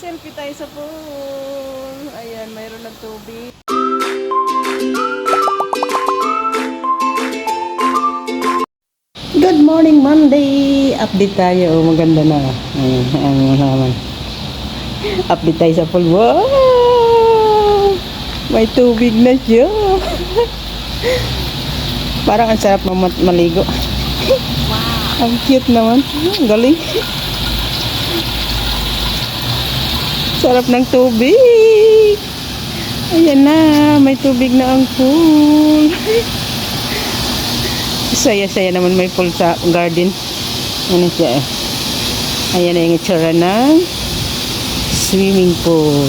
Selfie tayo sa pool. Ayan, mayroon ng tubig. Good morning, Monday! Update tayo. Maganda na. Ayan, ano naman. Update tayo sa pool. Wow! May tubig na siya. Parang ang sarap maligo. Wow! Ang cute naman. Galing. Sarap ng tubig. Ayan na, may tubig na ang pool. Saya-saya naman may pool sa garden. Ano siya eh. Ayan na yung itsura ng swimming pool.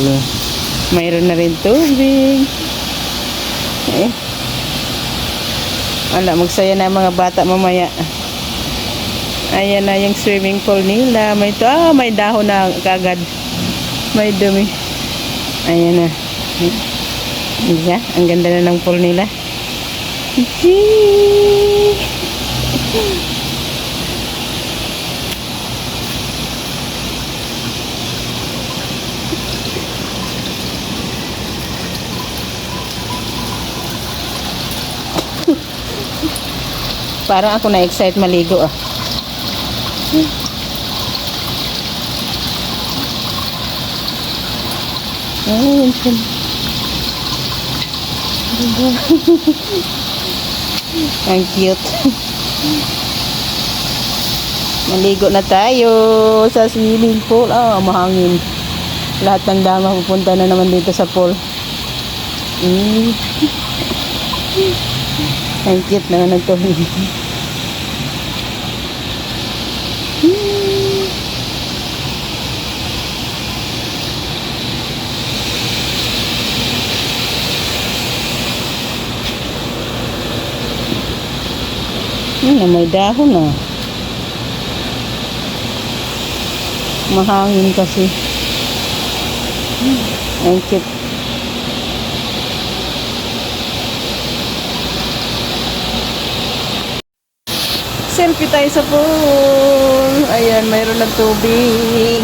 Mayroon na rin tubig. Eh. Wala, magsaya na mga bata mamaya. Ayan na yung swimming pool nila. May dahon na kagad. May dumi. Ayan na. Diba? Ang ganda na ng pool nila. Parang ako na-excite maligo ah. Ayun. Ang cute. Maligo na tayo sa swimming pool. Mahangin. Lahat ng dama pupunta na naman dito sa pool. Ang cute naman ng tubig. May dahon na. Mahangin kasi. Ang cute. Selfie tayo sa pool. Ayan, mayroon ng tubig.